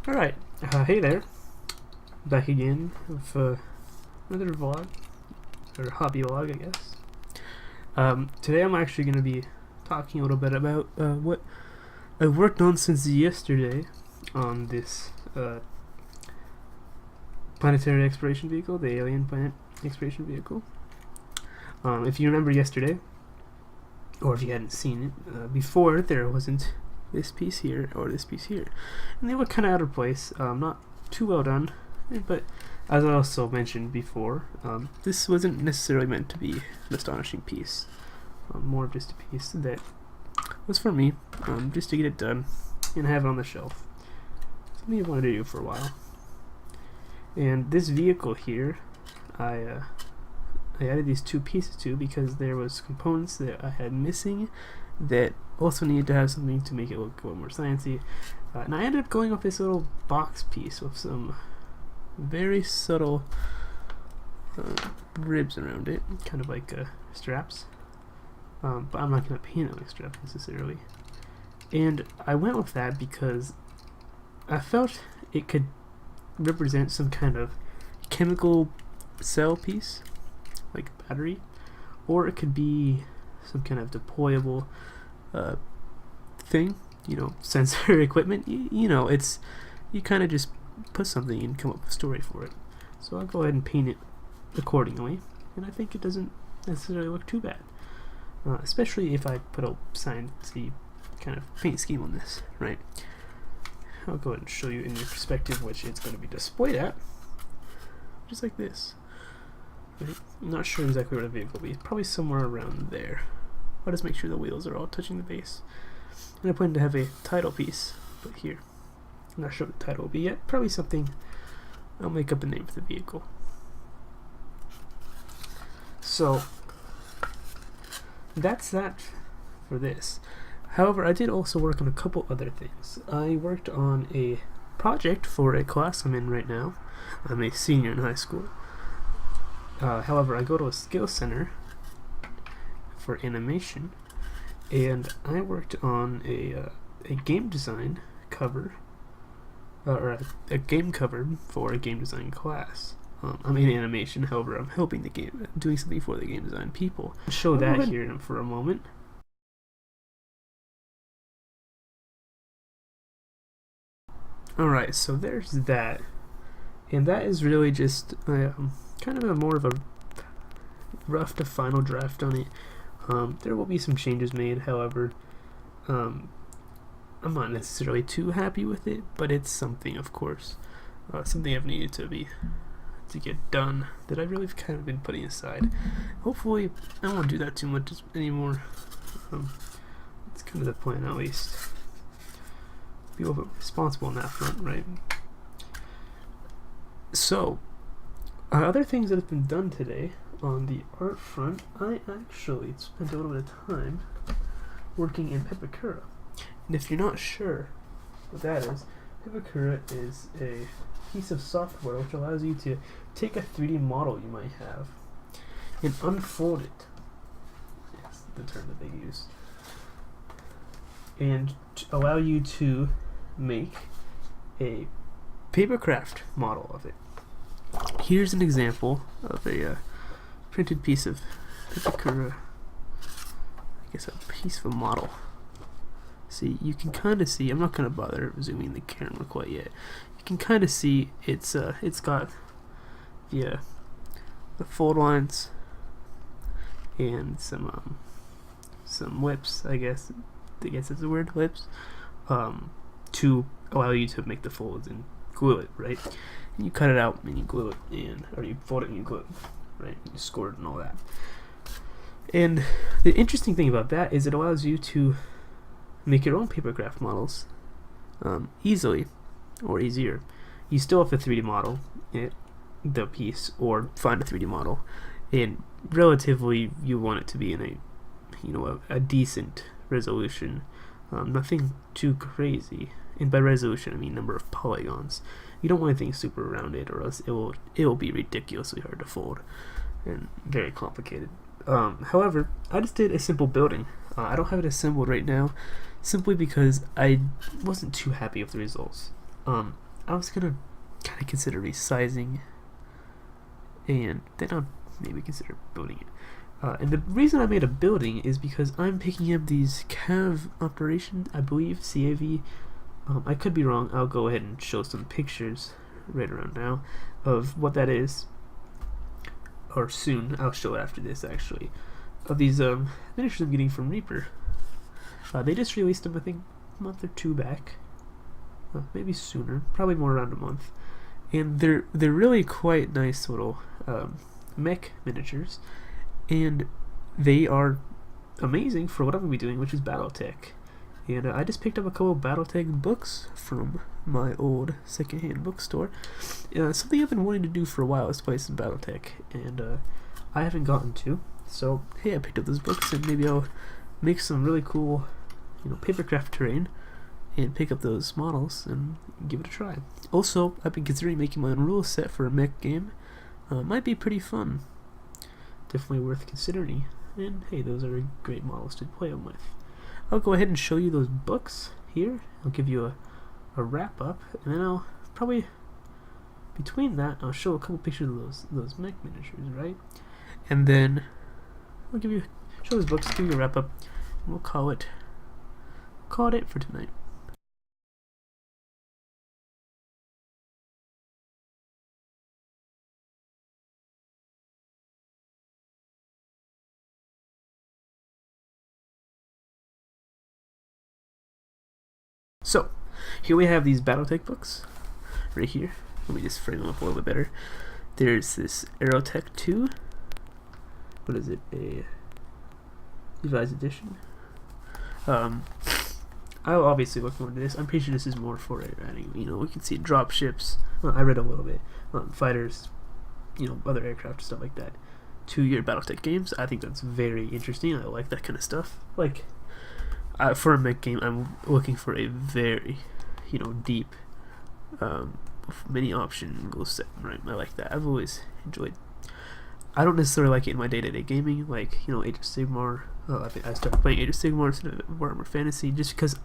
Alright, hey there, back again with another vlog, or hobby vlog I guess. Today I'm actually going to be talking a little bit about what I've worked on since yesterday on this planetary exploration vehicle, the alien planet exploration vehicle. If you remember yesterday, or if you hadn't seen it, before there wasn't this piece here or this piece here, and they were kind of out of place, not too well done, but as I also mentioned before, this wasn't necessarily meant to be an astonishing piece, more of just a piece that was for me, just to get it done and have it on the shelf. Something I wanted to do for a while. And this vehicle here, I added these two pieces to because there was components that I had missing that also needed to have something to make it look a little more sciencey. And I ended up going with this little box piece with some very subtle ribs around it, kind of like straps. But I'm not going to paint it like straps necessarily. And I went with that because I felt it could represent some kind of chemical cell piece, like battery, or it could be some kind of deployable thing, you know, sensor equipment. You know, it's, you kind of just put something and come up with a story for it. So I'll go ahead and paint it accordingly, and I think it doesn't necessarily look too bad, especially if I put a sciencey kind of paint scheme on this, right? I'll go ahead and show you in the perspective which it's going to be displayed at, just like this. Right? I'm not sure exactly where the vehicle will be, probably somewhere around there. I'll just make sure the wheels are all touching the base. And I plan to have a title piece put here. I'm not sure what the title will be yet, probably something, I'll make up a name for the vehicle. So that's that for this. However, I did also work on a couple other things. I worked on a project for a class I'm in right now. I'm a senior in high school. However, I go to a skill center for animation, and I worked on a game design cover, or a game cover for a game design class. I'm in animation, however, I'm helping the game, doing something for the game design people. I'll show that here for a moment. Alright, so there's that, and that is really just kind of more of a rough to final draft on it. There will be some changes made, however, I'm not necessarily too happy with it, but it's something, of course, something I've needed to get done that I've really kind of been putting aside. Hopefully, I won't do that too much anymore. It's kind of the plan, at least. Be a little bit responsible on that front, right? So, other things that have been done today on the art front, I actually spent a little bit of time working in Pipakura. And if you're not sure what that is, Pipakura is a piece of software which allows you to take a 3D model you might have and unfold it. That's the term that they use. And allow you to make a papercraft model of it. Here's an example of a printed piece of Pipakura, I guess a piece of a model. See, you can kind of see, I'm not going to bother zooming the camera quite yet. You can kind of see it's got the fold lines and some WIPs, I guess that's the word, WIPs, to allow you to make the folds and glue it, right? And you cut it out and you glue it, or you fold it and you glue it, right? You score it and all that. And the interesting thing about that is it allows you to make your own papercraft models easily, or easier. You still have to 3D model the piece, or find a 3D model, and relatively you want it to be in a decent resolution, nothing too crazy. And by resolution I mean number of polygons. You don't want anything super rounded, or else it will be ridiculously hard to fold and very complicated. However, I just did a simple building. I don't have it assembled right now, simply because I wasn't too happy with the results. I was gonna kind of consider resizing, and then I'll maybe consider building it. And the reason I made a building is because I'm picking up these CAV operations, I believe, CAV. I could be wrong. I'll go ahead and show some pictures right around now of what that is. Or soon. I'll show it after this, actually. Of these miniatures I'm getting from Reaper. They just released them, I think, a month or two back. Maybe sooner. Probably more around a month. And they're really quite nice little mech miniatures. And they are amazing for what I'm going to be doing, which is BattleTech. And I just picked up a couple of BattleTech books from my old secondhand bookstore. Something I've been wanting to do for a while is play some BattleTech, and I haven't gotten to. So hey, I picked up those books, and maybe I'll make some really cool, papercraft terrain, and pick up those models and give it a try. Also, I've been considering making my own rule set for a mech game. Might be pretty fun. Definitely worth considering. And hey, those are great models to play them with. I'll go ahead and show you those books here. I'll give you a wrap up, and then I'll probably, between that, I'll show a couple pictures of those mech miniatures, right? And then I'll show those books, give you a wrap up, and we'll call it for tonight. So, here we have these BattleTech books, right here. Let me just frame them up a little bit better. There's this Aerotech 2. What is it? A revised edition. I'll obviously look more into this. I'm pretty sure this is more for adding, we can see drop ships. Well, I read a little bit. Fighters, other aircraft, stuff like that. 2-year BattleTech games. I think that's very interesting. I like that kind of stuff. Like, for a mech game, I'm looking for a very, deep, many option rule set. Right, I like that. I've always enjoyed. I don't necessarily like it in my day-to-day gaming, like Age of Sigmar. I started playing Age of Sigmar instead of Warhammer Fantasy, just because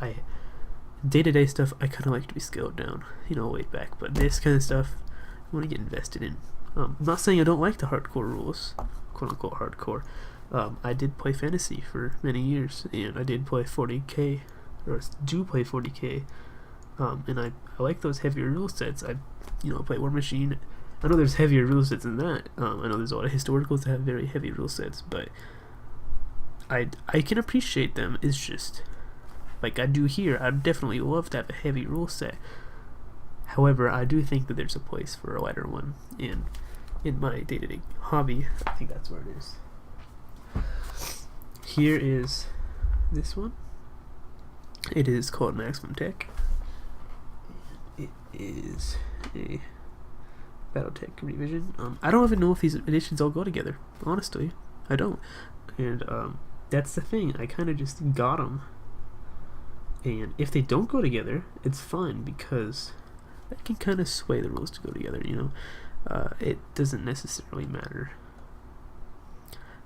day-to-day stuff I kind of like to be scaled down, way back. But this kind of stuff, I want to get invested in. I'm not saying I don't like the hardcore rules, quote-unquote hardcore. I did play fantasy for many years, and I did play 40k, or do play 40k, and I like those heavier rule sets. I play War Machine. I know there's heavier rule sets than that. I know there's a lot of historicals that have very heavy rule sets, but I can appreciate them. It's just, like I do here, I'd definitely love to have a heavy rule set. However, I do think that there's a place for a lighter one, and in my day-to-day hobby, I think that's where it is. Here is this one. It is called Maximum Tech. It is a BattleTech revision. I don't even know if these editions all go together. Honestly, I don't. And that's the thing. I kind of just got them. And if they don't go together, it's fine, because that can kind of sway the rules to go together. It doesn't necessarily matter.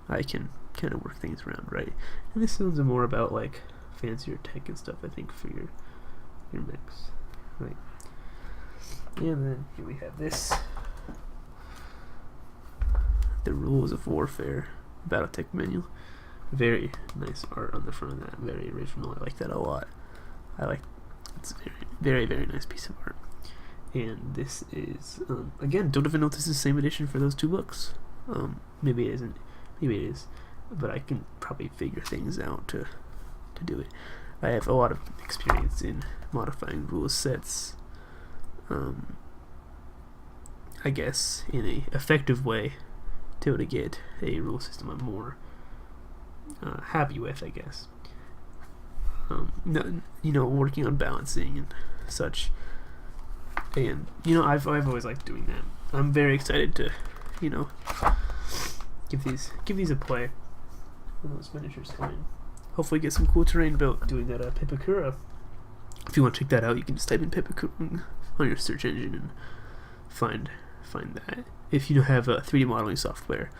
I can kind of work things around, right? And this one's more about like fancier tech and stuff, I think, for your mix, right? And then here we have this, the Rules of Warfare BattleTech manual. Very nice art on the front of that. Very original. I like that a lot. It's a very, very nice piece of art. And this is again, don't even know if this is the same edition for those two books. Maybe it isn't. Maybe it is, but I can probably figure things out to do it. I have a lot of experience in modifying rule sets, I guess, in a effective way to be able to get a rule system I'm more happy with, I guess. Working on balancing and such. And I've always liked doing that. I'm very excited to give these a play when those miniatures come in. Hopefully get some cool terrain built doing that Pipakura. If you want to check that out, you can just type in Pipakura on your search engine and find that. If you have a 3D modeling software,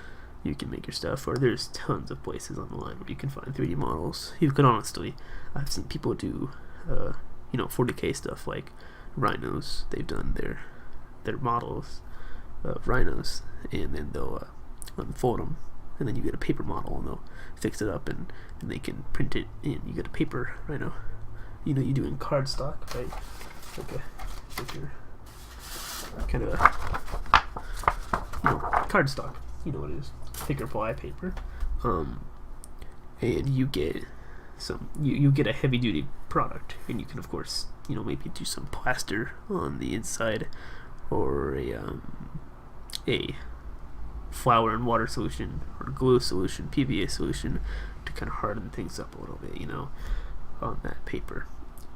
you can make your stuff, or there's tons of places online where you can find 3D models. You can honestly, I've seen people do 40k stuff like rhinos. They've done their models of rhinos, and then they'll unfold them, and then you get a paper model, and they'll fix it up, and they can print it, and you get a paper rhino. You know, you do in cardstock, right? Like your kind of a, you know, cardstock. You know what it is, thicker ply paper, and you get you get a heavy duty product, and you can of course, you know, maybe do some plaster on the inside, or a flour and water solution, or glue solution, PVA solution, to kind of harden things up a little bit, you know, on that paper.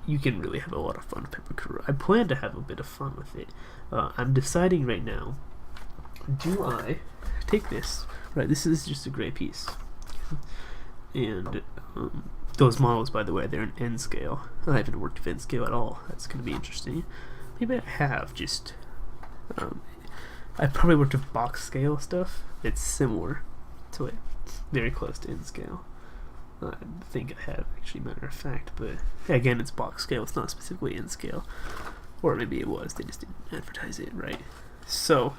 You can really have a lot of fun with paper crew. I plan to have a bit of fun with it. I'm deciding right now, do I take this, right, this is just a gray piece, and those models, by the way, they're an N scale. I haven't worked with N scale at all. That's going to be interesting. Maybe I have, just I probably worked with box scale stuff. It's similar to it, very close to N scale. I think I have, actually, matter of fact, but again, it's box scale, it's not specifically N scale. Or maybe it was, they just didn't advertise it, right? So,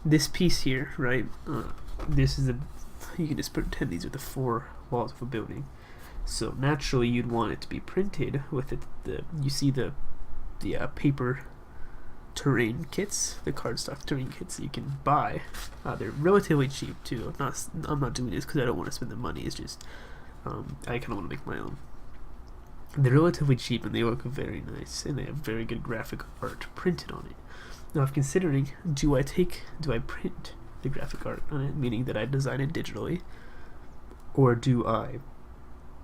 this piece here, right, this is you can just pretend these are the four walls of a building. So naturally you'd want it to be printed with you see the paper terrain kits, the cardstock terrain kits that you can buy. They're relatively cheap too. I'm not doing this because I don't want to spend the money. It's just I kind of want to make my own. They're relatively cheap and they look very nice, and they have very good graphic art printed on it. Now I'm considering, do I print the graphic art on it, meaning that I design it digitally, or do I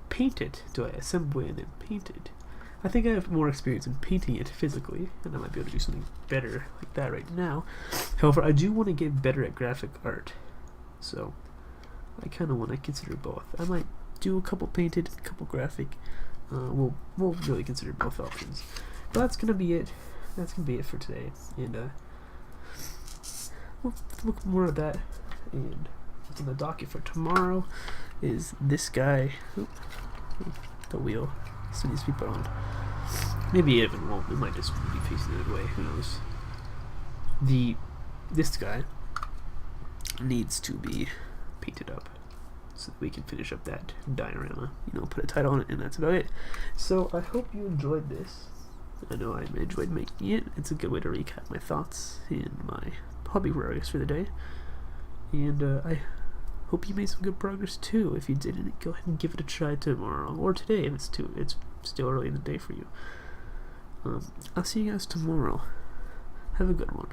paint it? Do I assemble it and then paint it? I think I have more experience in painting it physically, and I might be able to do something better like that right now. However, I do want to get better at graphic art, so I kind of want to consider both. I might do a couple painted, a couple graphic. We'll really consider both options. But that's gonna be it. That's gonna be it for today, and we'll look more at that. And what's on the docket for tomorrow is this guy. The wheel still needs to be put on. Maybe it even won't. We might just be facing the other way. Who knows? This guy needs to be painted up so that we can finish up that diorama. You know, put a title on it, and that's about it. So I hope you enjoyed this. I know I enjoyed making it. It's a good way to recap my thoughts and my hobby progress for the day. And I hope you made some good progress too. If you didn't, go ahead and give it a try tomorrow or today if it's still early in the day for you. I'll see you guys tomorrow. Have a good one.